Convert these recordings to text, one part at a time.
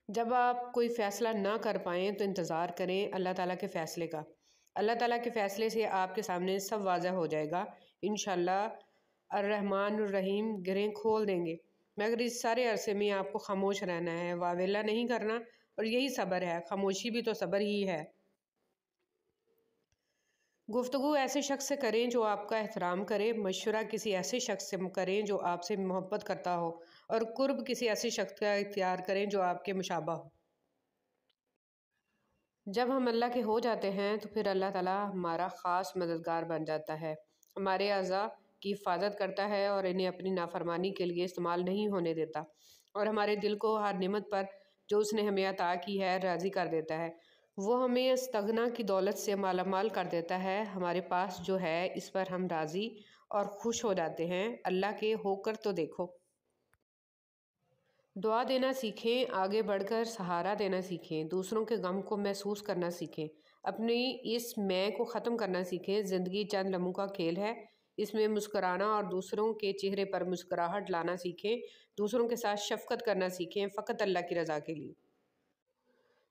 جب آپ کوئی فیصلہ نہ کر پائیں تو انتظار کریں اللہ تعالیٰ کے فیصلے کا۔ اللہ تعالیٰ کے فیصلے سے آپ کے سامنے سب واضح ہو جائے گا انشاءاللہ۔ الرحمن الرحیم گرہیں کھول دیں گے، مگر اس سارے عرصے میں آپ کو خاموش رہنا ہے، واویلا نہیں کرنا، اور یہی صبر ہے۔ خاموشی بھی تو صبر ہی ہے۔ گفتگو ایسے شخص سے کریں جو آپ کا احترام کرے، مشورہ کسی ایسے شخص سے کریں جو آپ سے محبت کرتا ہو، اور قرب کسی ایسے شخص کا اختیار کریں جو آپ کے مشابہ ہو۔ جب ہم اللہ کے ہو جاتے ہیں تو پھر اللہ تعالیٰ ہمارا خاص مددگار بن جاتا ہے، ہمارے اعضاء کی حفاظت کرتا ہے اور انہیں اپنی نافرمانی کے لیے استعمال نہیں ہونے دیتا، اور ہمارے دل کو ہر نعمت پر جو اس نے ہمیں عطا کی ہے راضی کر دیتا ہے۔ وہ ہمیں استغنا کی دولت سے مالا مال کر دیتا ہے۔ ہمارے پاس جو ہے اس پر ہم راضی اور خوش ہو جاتے ہیں۔ اللہ کے ہو کر تو دیکھو۔ دعا دینا سیکھیں، آگے بڑھ کر سہارا دینا سیکھیں، دوسروں کے غم کو محسوس کرنا سیکھیں، اپنی اس میں کو ختم کرنا سیکھیں۔ زندگی چند لمحوں کا کھیل ہے، اس میں مسکرانا اور دوسروں کے چہرے پر مسکراہٹ لانا سیکھیں، دوسروں کے ساتھ شفقت کرنا سیکھیں، فقط اللہ کی رضا کے لیے۔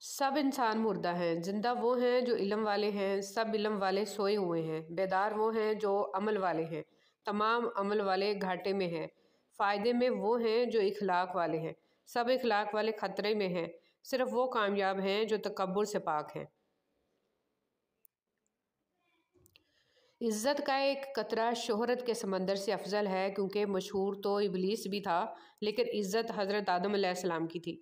سب انسان مردہ ہیں، زندہ وہ ہیں جو علم والے ہیں، سب علم والے سوئے ہوئے ہیں، بیدار وہ ہیں جو عمل والے ہیں، تمام عمل والے گھاٹے میں ہیں، فائدے میں وہ ہیں جو اخلاق والے ہیں، سب اخلاق والے خطرے میں ہیں، صرف وہ کامیاب ہیں جو تکبر سے پاک ہیں۔ عزت کا ایک قطرہ شہرت کے سمندر سے افضل ہے، کیونکہ مشہور تو ابلیس بھی تھا لیکن عزت حضرت آدم علیہ السلام کی تھی۔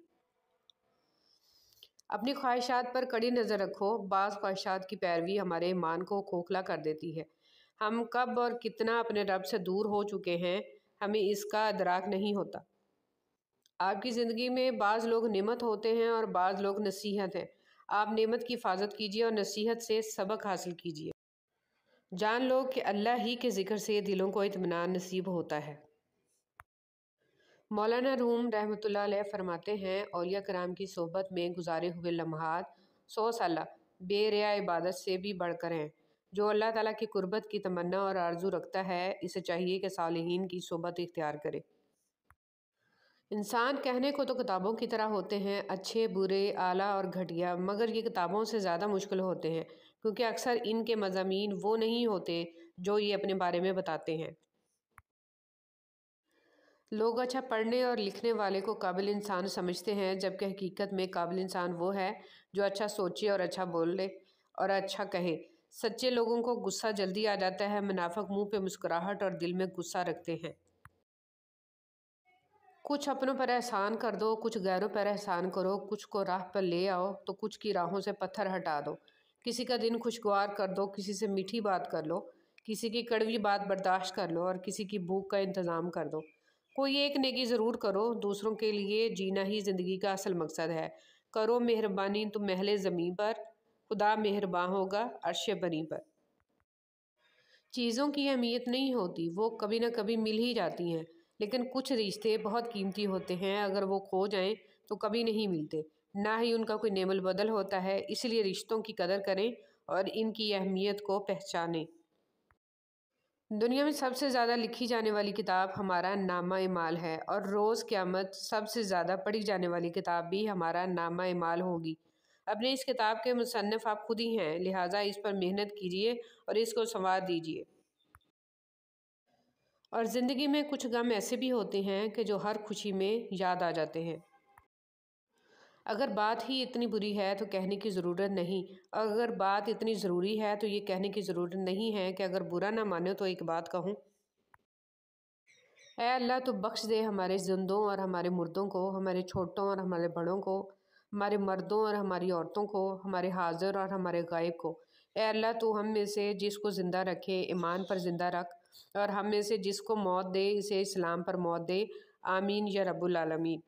اپنی خواہشات پر کڑی نظر رکھو، بعض خواہشات کی پیروی ہمارے ایمان کو کھوکھلا کر دیتی ہے۔ ہم کب اور کتنا اپنے رب سے دور ہو چکے ہیں، ہمیں اس کا ادراک نہیں ہوتا۔ آپ کی زندگی میں بعض لوگ نعمت ہوتے ہیں اور بعض لوگ نصیحت ہیں۔ آپ نعمت کی حفاظت کیجیے اور نصیحت سے سبق حاصل کیجیے۔ جان لو کہ اللہ ہی کے ذکر سے دلوں کو اطمینان نصیب ہوتا ہے۔ مولانا روم رحمۃ اللہ علیہ فرماتے ہیں، اولیاء کرام کی صحبت میں گزارے ہوئے لمحات 100 سالہ بے ریا عبادت سے بھی بڑھ کر ہیں۔ جو اللہ تعالیٰ کی قربت کی تمنا اور آرزو رکھتا ہے، اسے چاہیے کہ صالحین کی صحبت اختیار کرے۔ انسان کہنے کو تو کتابوں کی طرح ہوتے ہیں، اچھے برے اعلیٰ اور گھٹیا، مگر یہ کتابوں سے زیادہ مشکل ہوتے ہیں، کیونکہ اکثر ان کے مضامین وہ نہیں ہوتے جو یہ اپنے بارے میں بتاتے ہیں۔ لوگ اچھا پڑھنے اور لکھنے والے کو قابل انسان سمجھتے ہیں، جبکہ حقیقت میں قابل انسان وہ ہے جو اچھا سوچے اور اچھا بولے اور اچھا کہے۔ سچے لوگوں کو غصہ جلدی آ جاتا ہے، منافق منہ پہ مسکراہٹ اور دل میں غصہ رکھتے ہیں۔ کچھ اپنوں پر احسان کر دو، کچھ غیروں پر احسان کرو، کچھ کو راہ پر لے آؤ تو کچھ کی راہوں سے پتھر ہٹا دو۔ کسی کا دن خوشگوار کر دو، کسی سے میٹھی بات کر لو، کسی کی کڑوی بات برداشت کر لو اور کسی کی بھوک کا انتظام کر دو۔ کوئی ایک نیکی ضرور کرو، دوسروں کے لیے جینا ہی زندگی کا اصل مقصد ہے۔ کرو مہربانی تم اہل زمین پر، خدا مہرباں ہوگا عرش بنی پر۔ چیزوں کی اہمیت نہیں ہوتی، وہ کبھی نہ کبھی مل ہی جاتی ہیں، لیکن کچھ رشتے بہت قیمتی ہوتے ہیں، اگر وہ کھو جائیں تو کبھی نہیں ملتے، نہ ہی ان کا کوئی نعم البدل ہوتا ہے۔ اس لیے رشتوں کی قدر کریں اور ان کی اہمیت کو پہچانیں۔ دنیا میں سب سے زیادہ لکھی جانے والی کتاب ہمارا نامہ اعمال ہے، اور روز قیامت سب سے زیادہ پڑھی جانے والی کتاب بھی ہمارا نامہ اعمال ہوگی۔ اپنے اس کتاب کے مصنف آپ خود ہی ہیں، لہٰذا اس پر محنت کیجیے اور اس کو سنوار دیجیے۔ اور زندگی میں کچھ غم ایسے بھی ہوتے ہیں کہ جو ہر خوشی میں یاد آ جاتے ہیں۔ اگر بات ہی اتنی بری ہے تو کہنے کی ضرورت نہیں، اور اگر بات اتنی ضروری ہے تو یہ کہنے کی ضرورت نہیں ہے کہ اگر برا نہ مانے تو ایک بات کہوں۔ اے اللہ تو بخش دے ہمارے زندوں اور ہمارے مردوں کو، ہمارے چھوٹوں اور ہمارے بڑوں کو، ہمارے مردوں اور ہماری عورتوں کو، ہمارے حاضر اور ہمارے غائب کو۔ اے اللہ تو ہم میں سے جس کو زندہ رکھے ایمان پر زندہ رکھ، اور ہم میں سے جس کو موت دے اسے اسلام پر موت دے، آمین یا رب العالمین۔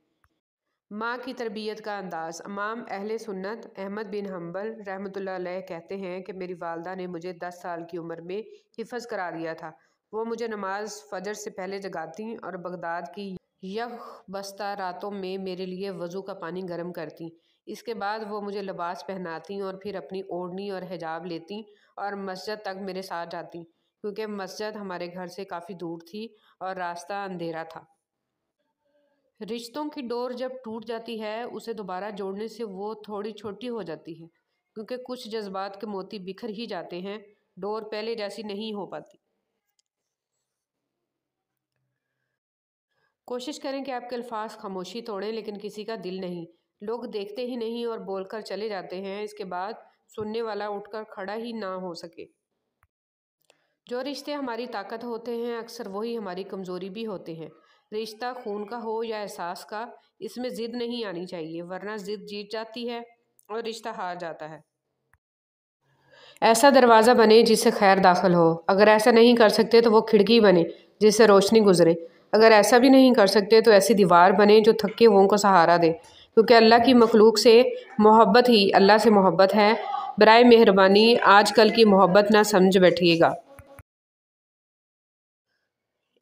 ماں کی تربیت کا انداز۔ امام اہل سنت احمد بن حنبل رحمۃ اللہ علیہ کہتے ہیں کہ میری والدہ نے مجھے 10 سال کی عمر میں حفظ کرا دیا تھا۔ وہ مجھے نماز فجر سے پہلے جگاتیں اور بغداد کی یخ بستہ راتوں میں میرے لیے وضو کا پانی گرم کرتیں۔ اس کے بعد وہ مجھے لباس پہناتیں اور پھر اپنی اوڑھنی اور حجاب لیتیں اور مسجد تک میرے ساتھ جاتیں، کیونکہ مسجد ہمارے گھر سے کافی دور تھی اور راستہ اندھیرا تھا۔ رشتوں کی ڈور جب ٹوٹ جاتی ہے اسے دوبارہ جوڑنے سے وہ تھوڑی چھوٹی ہو جاتی ہے، کیونکہ کچھ جذبات کے موتی بکھر ہی جاتے ہیں، ڈور پہلے جیسی نہیں ہو پاتی۔ کوشش کریں کہ آپ کے الفاظ خاموشی توڑیں لیکن کسی کا دل نہیں۔ لوگ دیکھتے ہی نہیں اور بول کر چلے جاتے ہیں، اس کے بعد سننے والا اٹھ کر کھڑا ہی نہ ہو سکے۔ جو رشتے ہماری طاقت ہوتے ہیں اکثر وہی ہماری کمزوری بھی ہوتے ہیں۔ رشتہ خون کا ہو یا احساس کا، اس میں ضد نہیں آنی چاہیے، ورنہ ضد جیت جاتی ہے اور رشتہ ہار جاتا ہے۔ ایسا دروازہ بنے جس سے خیر داخل ہو، اگر ایسا نہیں کر سکتے تو وہ کھڑکی بنے جس سے روشنی گزرے، اگر ایسا بھی نہیں کر سکتے تو ایسی دیوار بنے جو تھکے ہوئوں کو سہارا دے، کیونکہ اللہ کی مخلوق سے محبت ہی اللہ سے محبت ہے۔ برائے مہربانی آج کل کی محبت نہ سمجھ بیٹھیے گا۔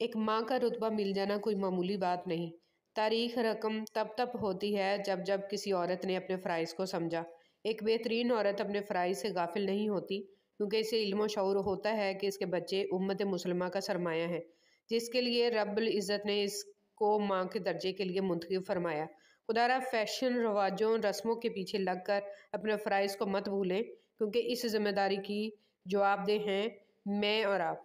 ایک ماں کا رتبہ مل جانا کوئی معمولی بات نہیں۔ تاریخ رقم تب ہوتی ہے جب کسی عورت نے اپنے فرائض کو سمجھا۔ ایک بہترین عورت اپنے فرائض سے غافل نہیں ہوتی، کیونکہ اسے علم و شعور ہوتا ہے کہ اس کے بچے امت مسلمہ کا سرمایہ ہیں، جس کے لیے رب العزت نے اس کو ماں کے درجے کے لیے منتخب فرمایا۔ خدا را فیشن، رواجوں، رسموں کے پیچھے لگ کر اپنے فرائض کو مت بھولیں، کیونکہ اس ذمہ داری کی جواب دہ ہیں میں اور آپ۔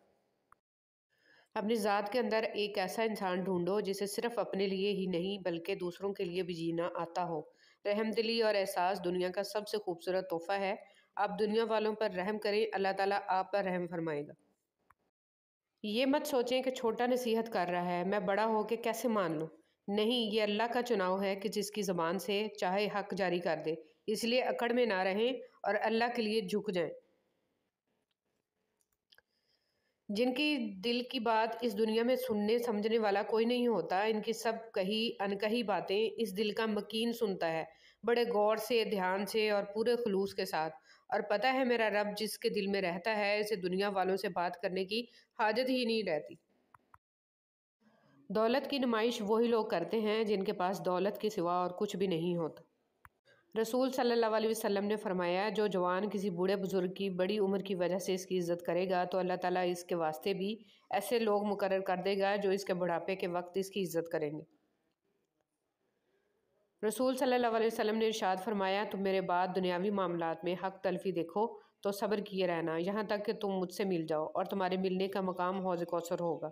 اپنی ذات کے اندر ایک ایسا انسان ڈھونڈو جسے صرف اپنے لیے ہی نہیں بلکہ دوسروں کے لیے بھی جینا آتا ہو۔ رحم دلی اور احساس دنیا کا سب سے خوبصورت تحفہ ہے۔ آپ دنیا والوں پر رحم کریں، اللہ تعالیٰ آپ پر رحم فرمائے گا۔ یہ مت سوچیں کہ چھوٹا نصیحت کر رہا ہے، میں بڑا ہو کے کیسے مان لوں۔ نہیں، یہ اللہ کا چناؤ ہے کہ جس کی زبان سے چاہے حق جاری کر دے، اس لیے اکڑ میں نہ رہیں اور اللہ کے لیے جھک جائیں۔ جن کی دل کی بات اس دنیا میں سننے سمجھنے والا کوئی نہیں ہوتا، ان کی سب کہی انکہی باتیں اس دل کا مکین سنتا ہے، بڑے غور سے، دھیان سے اور پورے خلوص کے ساتھ، اور پتہ ہے میرا رب جس کے دل میں رہتا ہے اسے دنیا والوں سے بات کرنے کی حاجت ہی نہیں رہتی۔ دولت کی نمائش وہی لوگ کرتے ہیں جن کے پاس دولت کے سوا اور کچھ بھی نہیں ہوتا۔ رسول صلی اللہ علیہ وسلم نے فرمایا، جو جوان کسی بوڑھے بزرگ کی بڑی عمر کی وجہ سے اس کی عزت کرے گا تو اللہ تعالیٰ اس کے واسطے بھی ایسے لوگ مقرر کر دے گا جو اس کے بڑھاپے کے وقت اس کی عزت کریں گے۔ رسول صلی اللہ علیہ وسلم نے ارشاد فرمایا، تم میرے بعد دنیاوی معاملات میں حق تلفی دیکھو تو صبر کیے رہنا یہاں تک کہ تم مجھ سے مل جاؤ، اور تمہارے ملنے کا مقام حوض کوثر ہوگا۔